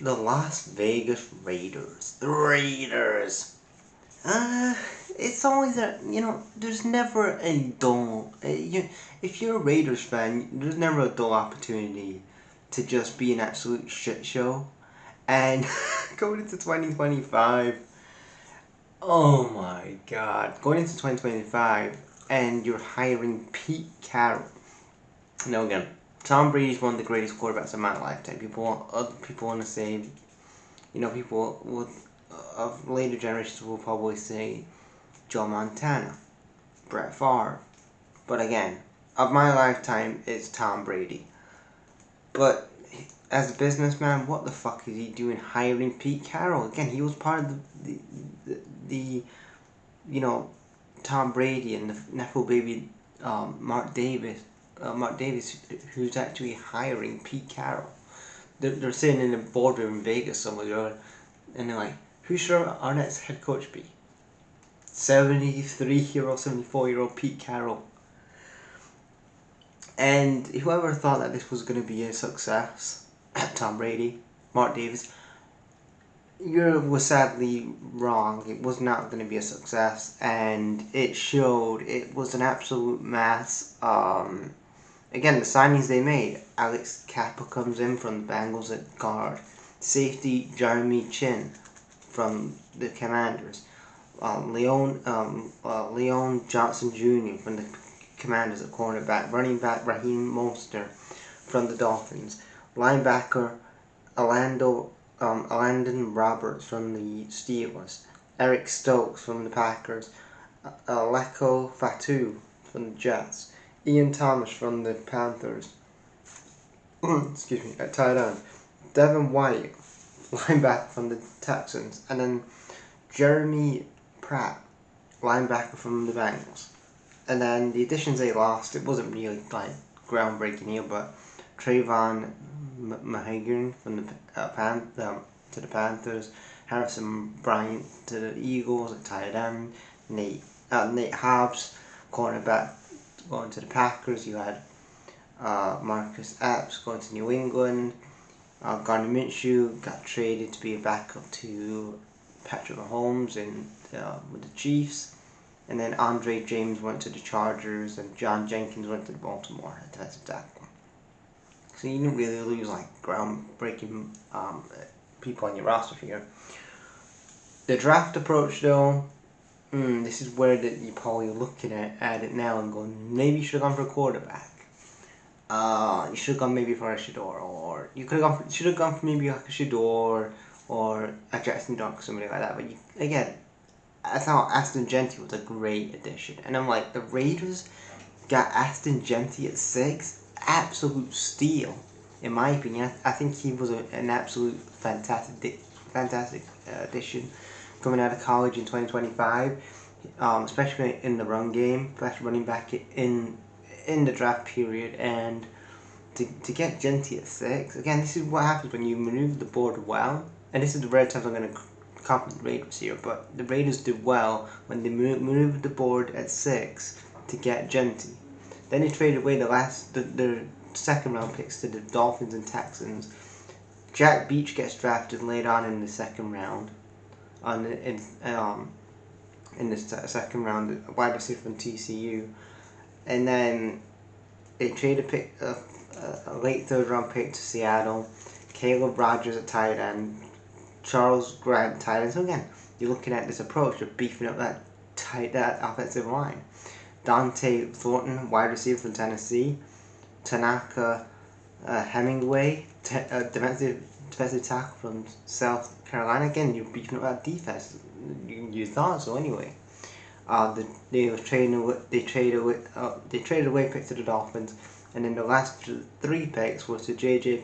The Las Vegas Raiders. The Raiders. Uh, it's always there's never a dull. If you're a Raiders fan, there's never a dull opportunity to just be an absolute shit show. And going into 2025, oh my god, going into 2025, and you're hiring Pete Carroll. Now again, Tom Brady's one of the greatest quarterbacks of my lifetime. Other people want to say, people of later generations will probably say Joe Montana, Brett Favre. But again, of my lifetime, it's Tom Brady. But as a businessman, what the fuck is he doing hiring Pete Carroll? Again, he was part of the you know, Tom Brady and the Nepo baby Mark Davis. Mark Davis, who's actually hiring Pete Carroll. They're sitting in a boardroom in Vegas somewhere, and they're like, who should our next head coach be? 73-year-old, 74-year-old Pete Carroll. And whoever thought that this was going to be a success, Tom Brady, Mark Davis, you was sadly wrong. It was not going to be a success, and it showed. It was an absolute mess. Again, the signings they made. Alex Kappa comes in from the Bengals at guard. Safety Jeremy Chin from the Commanders. Leon Johnson Jr. from the Commanders at cornerback. Running back Raheem Mostert from the Dolphins. Linebacker Landon Roberts from the Steelers. Eric Stokes from the Packers. Leko Fatu from the Jets. Ian Thomas from the Panthers. Excuse me, at tight end. Devin White, linebacker from the Texans. And then Jeremy Pratt, linebacker from the Bengals. And then the additions they lost, it wasn't really like groundbreaking here, but Trayvon Mahagan from the to the Panthers, Harrison Bryant to the Eagles at tight end, Nate Hobbs, cornerback, going to the Packers. You had Marcus Epps going to New England. Gardner Minshew got traded to be a backup to Patrick Mahomes with the Chiefs. And then Andre James went to the Chargers, and John Jenkins went to Baltimore at defensive tackle. So you didn't really lose like groundbreaking people on your roster here. The draft approach, though, this is where you're probably looking at it now and going, maybe you should have gone for a quarterback. You should have gone maybe for a Shador, or you should have gone for maybe like a Shador or a Jackson Dunk or somebody like that. But again, I thought Aston Genty was a great addition, and I'm like, the Raiders got Aston Genty at 6, absolute steal, in my opinion. I think he was an absolute fantastic addition coming out of college in 2025, especially in the run game, best running back in the draft period, and to get Genty at 6, again, this is what happens when you maneuver the board well, and this is the rare times I'm going to compliment the Raiders here, but the Raiders did well when they moved the board at 6 to get Genty. Then they traded away the second round picks to the Dolphins and Texans. Jack Beach gets drafted late on in the second round. In the second round, wide receiver from TCU, and then they traded a late third round pick to Seattle. Caleb Rogers at tight end. Charles Grant tight end. So again, you're looking at this approach of beefing up that offensive line. Dante Thornton, wide receiver from Tennessee. Tanaka Hemingway, defensive tackle from South Carolina. Again, you're beefing up that defense. You thought so anyway. They traded away picks to the Dolphins, and then the last 3 picks was to J.J.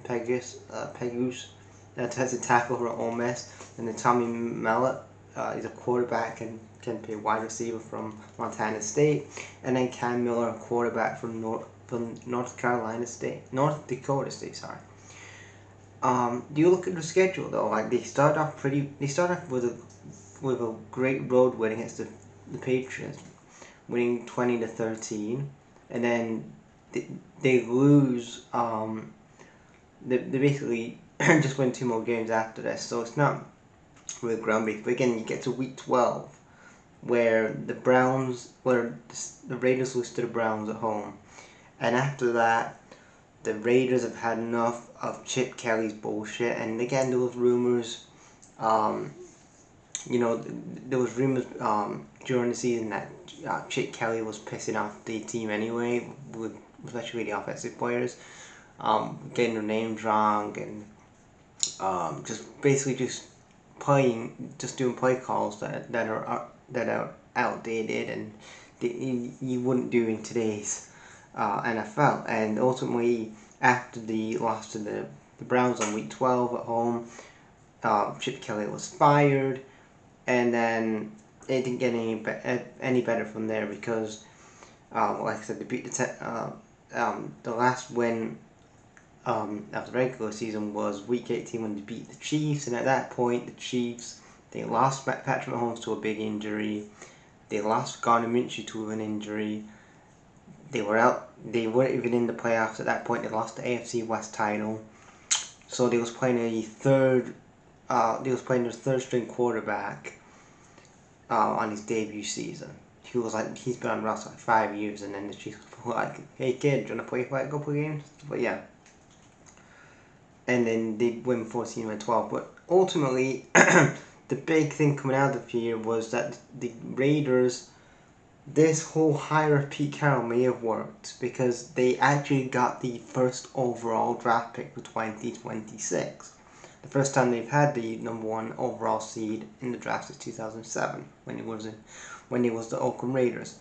Pegus, defensive tackle from Ole Miss, and then Tommy Mellott, he's a quarterback and can play wide receiver from Montana State, and then Cam Miller, a quarterback from North Dakota State. Sorry. Do you look at the schedule though? Like they start off with a great road win against the Patriots, winning 20-13, and then they lose. They basically just win 2 more games after this, so it's not really groundbreaking. But again, you get to week 12, where the Raiders lose to the Browns at home, and after that, the Raiders have had enough of Chip Kelly's bullshit. And again, there was rumors, um, there was rumors during the season that Chip Kelly was pissing off the team anyway, especially the offensive players, getting their names wrong and just basically just doing play calls that are outdated and you wouldn't do in today's NFL. And ultimately, after the loss to the Browns on week 12 at home, Chip Kelly was fired, and then it didn't get any better from there because, like I said, they beat the last win of the regular season was week 18 when they beat the Chiefs, and at that point, the Chiefs, they lost Patrick Mahomes to a big injury. They lost Gardner Minshew to an injury. They weren't even in the playoffs at that point. They lost the AFC West title. So they was playing their third string quarterback on his debut season. He's been on the roster like 5 years, and then the Chiefs were like, "Hey kid, do you wanna play for a couple games?" But yeah. And then they win 14 and 12. But ultimately, the big thing coming out of the year was that the Raiders, this whole hire of Pete Carroll may have worked because they actually got the first overall draft pick for 2026. The first time they've had the number 1 overall seed in the draft is 2007 when it was the Oakland Raiders.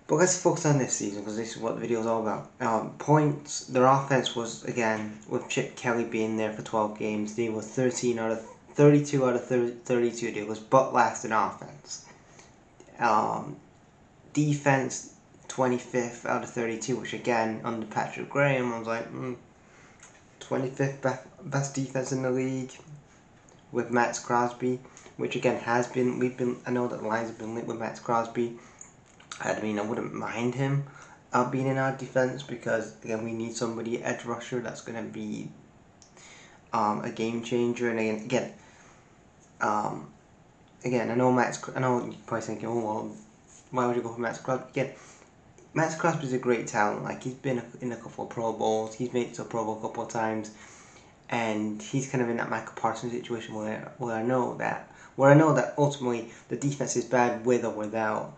But let's focus on this season because this is what the video is all about. Points, their offense was, again, with Chip Kelly being there for 12 games, they were 32 out of 32. They was butt last in offense. Defense, 25th out of 32, which again, under Patrick Graham, I was like, 25th best defense in the league with Max Crosby, which again I know that the Lions have been linked with Max Crosby. I mean, I wouldn't mind him being in our defense because again, we need somebody edge rusher that's going to be a game changer. And again, I know you're probably thinking, oh well, why would you go for Max Crosby? Again, Max Crosby's a great talent. Like, he's been in a couple of Pro Bowls. He's made it to a Pro Bowl a couple of times, and he's kind of in that Michael Parsons situation where I know that ultimately the defense is bad with or without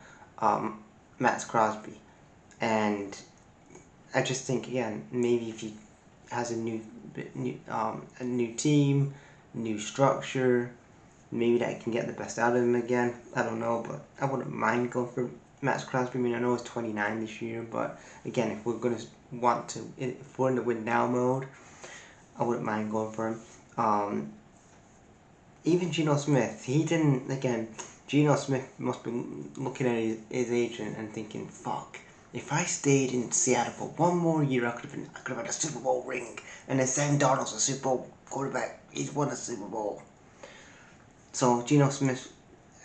Max Crosby. And I just think, again, maybe if he has a new team, new structure, maybe that can get the best out of him again. I don't know, but I wouldn't mind going for Max Crosby. I mean, I know he's 29 this year, but again, if we're in the win now mode, I wouldn't mind going for him. Even Geno Smith, Geno Smith must be looking at his agent and thinking, fuck, if I stayed in Seattle for one more year, I could have had a Super Bowl ring. And then Sam Darnold's a Super Bowl quarterback. He's won a Super Bowl. So Geno Smith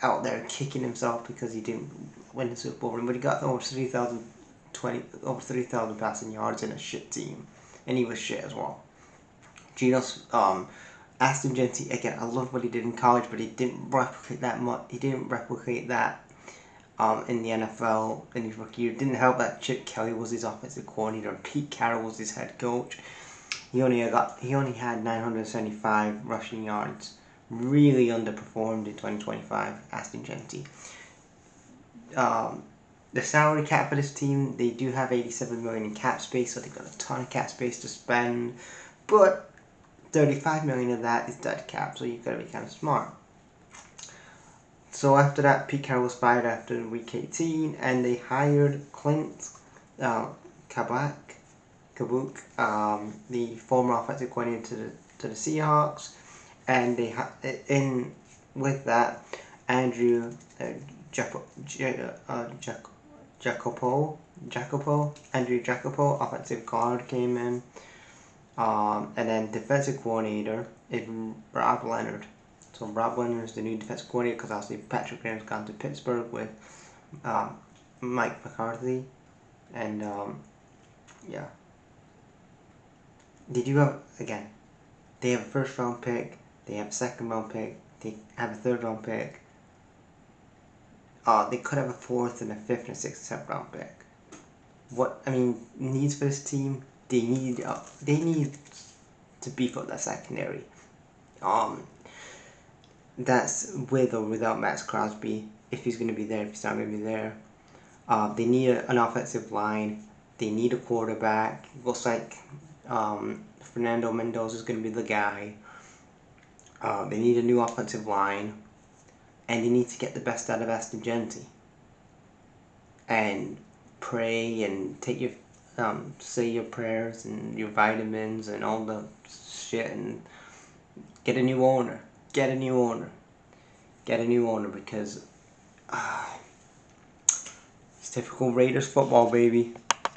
out there kicking himself because he didn't win the Super Bowl ring, but he got over 3,000 passing yards in a shit team, and he was shit as well. Ashton Jeanty, again, I love what he did in college, but he didn't replicate that much. He didn't replicate that in the NFL in his rookie year. It didn't help that Chip Kelly was his offensive coordinator and Pete Carroll was his head coach. He only had 975 rushing yards. Really underperformed in 2025, Ashton Jeanty. The salary cap for this team, they do have $87 million in cap space, so they've got a ton of cap space to spend, but $35 million of that is dead cap, so you've got to be kind of smart. So after that, Pete Carroll was fired after week 18, and they hired Clint Kabuk, the former offensive coordinator to the Seahawks, and they with that, Andrew Andrew Jacopo, offensive guard, came in. And then defensive coordinator is Rob Leonard. So Rob Leonard is the new defensive coordinator because obviously Patrick Graham's gone to Pittsburgh with Mike McCarthy. And yeah. Did you have, again, They have a first round pick, they have a second round pick, they have a third round pick. They could have a fourth and a fifth and a sixth and seventh round pick. Needs for this team, they need to beef up that secondary. That's with or without Max Crosby, if he's going to be there, if he's not going to be there. They need an offensive line. They need a quarterback. Looks like Fernando Mendoza is going to be the guy. They need a new offensive line. And they need to get the best out of Aston Gentry. And pray and take your say your prayers and your vitamins and all the shit and get a new owner. Get a new owner. Get a new owner because it's typical Raiders football, baby.